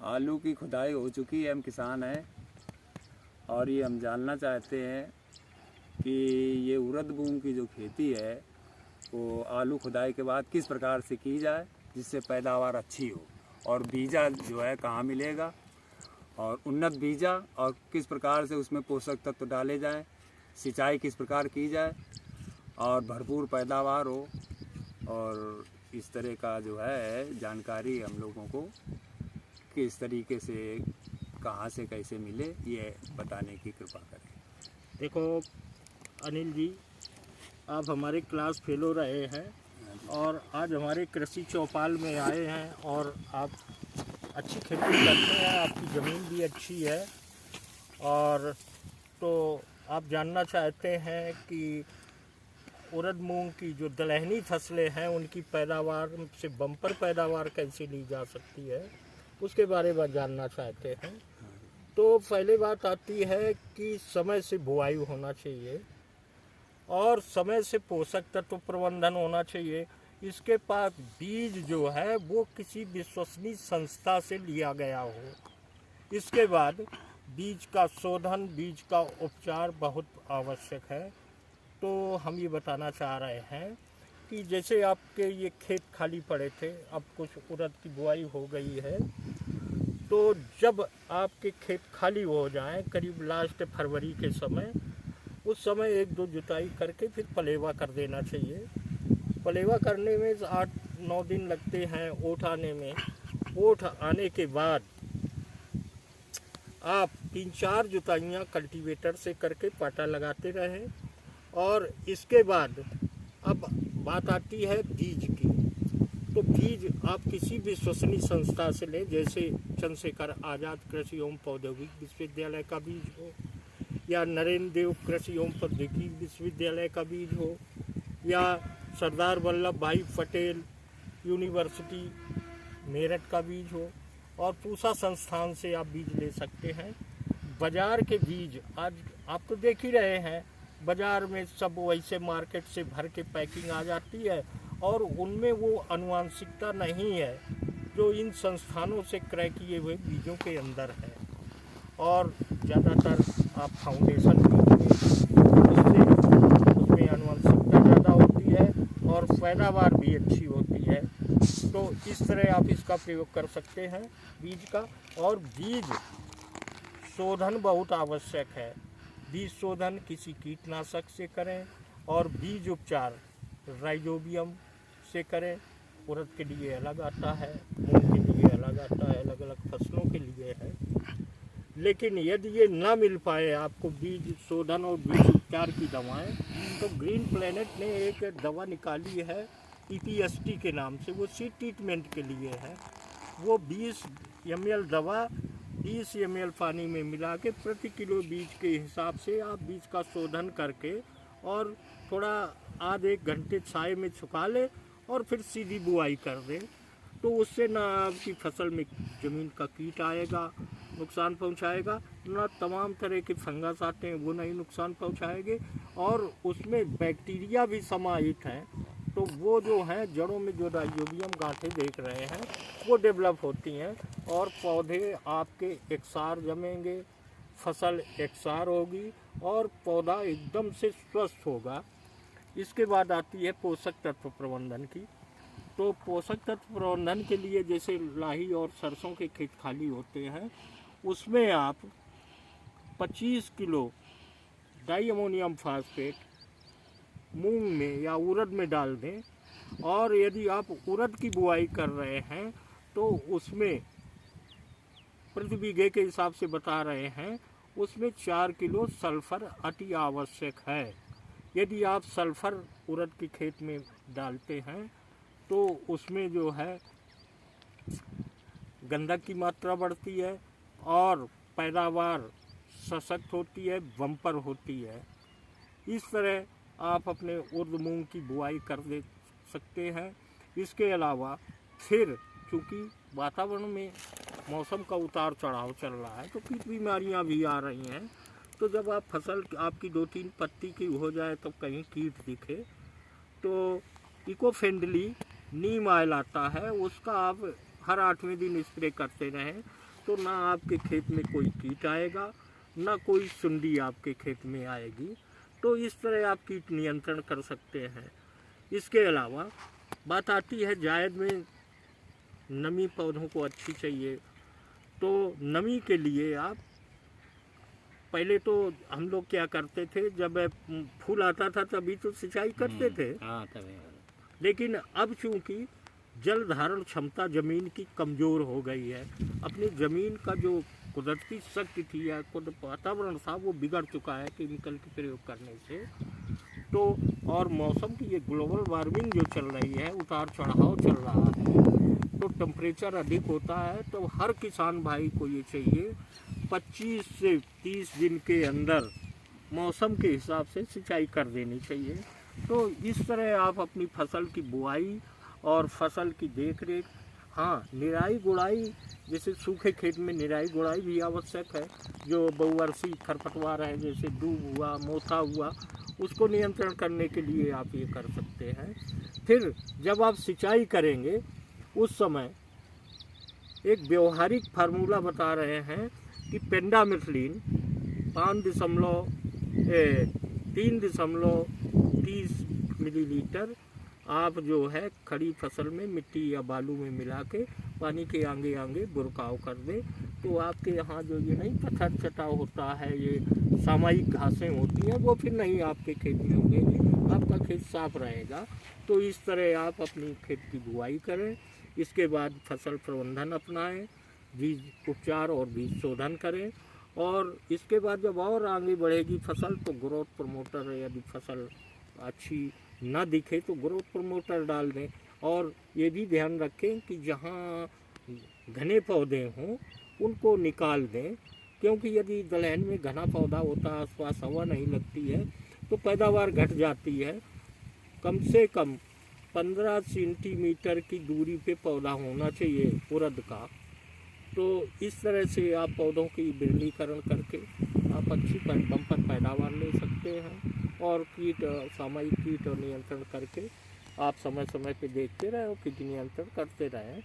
आलू की खुदाई हो चुकी है, हम किसान हैं और ये हम जानना चाहते हैं कि ये उड़द मूंग की जो खेती है वो आलू खुदाई के बाद किस प्रकार से की जाए जिससे पैदावार अच्छी हो, और बीजा जो है कहाँ मिलेगा और उन्नत बीजा, और किस प्रकार से उसमें पोषक तत्व डाले जाएं, सिंचाई किस प्रकार की जाए और भरपूर पैदावार हो। और इस तरह का जो है जानकारी हम लोगों को किस तरीके से कहाँ से कैसे मिले ये बताने की कृपा करें। देखो अनिल जी, आप हमारे क्लास फेलो रहे हैं और आज हमारे कृषि चौपाल में आए हैं और आप अच्छी खेती करते हैं, आपकी ज़मीन भी अच्छी है। और तो आप जानना चाहते हैं कि उड़द मूंग की जो दलहनी फसलें हैं उनकी पैदावार से बम्पर पैदावार कैसे ली जा सकती है, उसके बारे में जानना चाहते हैं। तो पहले बात आती है कि समय से बुआई होना चाहिए और समय से पोषक तत्व प्रबंधन होना चाहिए। इसके पास बीज जो है वो किसी विश्वसनीय संस्था से लिया गया हो। इसके बाद बीज का शोधन, बीज का उपचार बहुत आवश्यक है। तो हम ये बताना चाह रहे हैं कि जैसे आपके ये खेत खाली पड़े थे, अब कुछ उड़द की बुआई हो गई है, तो जब आपके खेत खाली हो जाएं करीब लास्ट फरवरी के समय, उस समय 1-2 जुताई करके फिर पलेवा कर देना चाहिए। पलेवा करने में 8-9 दिन लगते हैं ओठ आने में। ओठ आने के बाद आप 3-4 जुताइयाँ कल्टीवेटर से करके पाटा लगाते रहें। और इसके बाद अब बात आती है बीज की। तो बीज आप किसी भी विश्वसनीय संस्था से लें, जैसे चंद्रशेखर आज़ाद कृषि एवं प्रौद्योगिकी विश्वविद्यालय का बीज हो, या नरेंद्र देव कृषि एवं प्रौद्योगिकी विश्वविद्यालय का बीज हो, या सरदार वल्लभ भाई पटेल यूनिवर्सिटी मेरठ का बीज हो, और पूसा संस्थान से आप बीज ले सकते हैं। बाज़ार के बीज आज आप तो देख ही रहे हैं, बाज़ार में सब वैसे मार्केट से भर के पैकिंग आ जाती है और उनमें वो आनुवांशिकता नहीं है जो इन संस्थानों से क्रय किए हुए बीजों के अंदर है। और ज़्यादातर आप फाउंडेशन उसमें आनुवांशिकता ज़्यादा होती है और पैदावार भी अच्छी होती है। तो इस तरह आप इसका प्रयोग कर सकते हैं बीज का। और बीज शोधन बहुत आवश्यक है। बीज शोधन किसी कीटनाशक से करें और बीज उपचार राइजोबियम से करें। उड़द के लिए अलग आता है, मूंग के लिए अलग आता है, अलग अलग फसलों के लिए है। लेकिन यदि ये ना मिल पाए आपको बीज शोधन और बीज उपचार की दवाएं, तो ग्रीन प्लेनेट ने एक दवा निकाली है EPST के नाम से, वो सीड ट्रीटमेंट के लिए है। वो 20 ml दवा 20 ml पानी में मिला के प्रति किलो बीज के हिसाब से आप बीज का शोधन करके और थोड़ा आधे 1 घंटे छाए में सुखा लें और फिर सीधी बुआई कर दें। तो उससे ना आपकी फसल में ज़मीन का कीट आएगा, नुकसान पहुंचाएगा, ना तमाम तरह के फंगस आते हैं वो नहीं नुकसान पहुंचाएंगे, और उसमें बैक्टीरिया भी समाहित हैं। तो वो जो है जड़ों में जो राइजोबियम गांठें देख रहे हैं वो डेवलप होती हैं और पौधे आपके एकसार जमेंगे, फसल एकसार होगी और पौधा एकदम से स्वस्थ होगा। इसके बाद आती है पोषक तत्व प्रबंधन की। तो पोषक तत्व प्रबंधन के लिए जैसे लाही और सरसों के खेत खाली होते हैं, उसमें आप 25 किलो डाई अमोनियम फास्फेट मूंग में या उड़द में डाल दें। और यदि आप उड़द की बुआई कर रहे हैं तो उसमें प्रति बीघे के हिसाब से बता रहे हैं, उसमें 4 किलो सल्फर अति आवश्यक है। यदि आप सल्फर उड़द के खेत में डालते हैं तो उसमें जो है गंधक की मात्रा बढ़ती है और पैदावार सशक्त होती है, बम्पर होती है। इस तरह आप अपने उड़द मूंग की बुआई कर दे सकते हैं। इसके अलावा फिर चूँकि वातावरण में मौसम का उतार चढ़ाव चल रहा है तो कीट बीमारियां भी आ रही हैं। तो जब आप फसल आपकी 2-3 पत्ती की हो जाए तो कहीं कीट दिखे तो इको फ्रेंडली नीम ऑयल आता है, उसका आप हर 8वें दिन स्प्रे करते रहें तो ना आपके खेत में कोई कीट आएगा, ना कोई सुंडी आपके खेत में आएगी। तो इस तरह आप कीट नियंत्रण कर सकते हैं। इसके अलावा बात आती है जायद में नमी पौधों को अच्छी चाहिए, तो नमी के लिए आप पहले तो हम लोग क्या करते थे, जब फूल आता था तभी तो सिंचाई करते थे। हाँ तभी। लेकिन अब चूंकि जल धारण क्षमता ज़मीन की कमज़ोर हो गई है, अपनी ज़मीन का जो कुदरती शक्ति थी या वातावरण था वो बिगड़ चुका है केमिकल के प्रयोग करने से। तो और मौसम की ये ग्लोबल वार्मिंग जो चल रही है, उतार चढ़ाव चल रहा है, तो टेम्परेचर अधिक होता है। तो हर किसान भाई को ये चाहिए 25 से 30 दिन के अंदर मौसम के हिसाब से सिंचाई कर देनी चाहिए। तो इस तरह आप अपनी फसल की बुआई और फसल की देख रेख, हाँ निराई गुड़ाई, जैसे सूखे खेत में निराई गुड़ाई भी आवश्यक है। जो बहुवर्षीय खरपतवार है जैसे दूब हुआ, मोथा हुआ, उसको नियंत्रण करने के लिए आप ये कर सकते हैं। फिर जब आप सिंचाई करेंगे उस समय एक व्यवहारिक फार्मूला बता रहे हैं कि पेंडामिथलिन 3.30 मिलीलीटर आप जो है खड़ी फसल में मिट्टी या बालू में मिला के पानी के आगे आगे बुरकाव कर दें। तो आपके यहाँ जो ये नहीं पत्थर चटाव होता है, ये सामयिक घासें होती हैं, वो फिर नहीं आपके खेत में उगेगी, आपका खेत साफ रहेगा। तो इस तरह आप अपनी खेत की बुआई करें। इसके बाद फसल प्रबंधन अपनाएं, बीज उपचार और बीज शोधन करें। और इसके बाद जब और आगे बढ़ेगी फसल तो ग्रोथ प्रमोटर, यदि फसल अच्छी ना दिखे तो ग्रोथ प्रमोटर डाल दें। और ये भी ध्यान रखें कि जहाँ घने पौधे हों उनको निकाल दें, क्योंकि यदि दलहन में घना पौधा होता है, आसपास हवा नहीं लगती है, तो पैदावार घट जाती है। कम से कम 15 सेंटीमीटर की दूरी पे पौधा होना चाहिए उड़द का। तो इस तरह से आप पौधों की बिरलीकरण करके आप अच्छी बम्पर पैदावार ले सकते हैं। और कीट, सामयिक कीट नियंत्रण करके आप समय समय पे देखते रहें और कीट नियंत्रण करते रहें।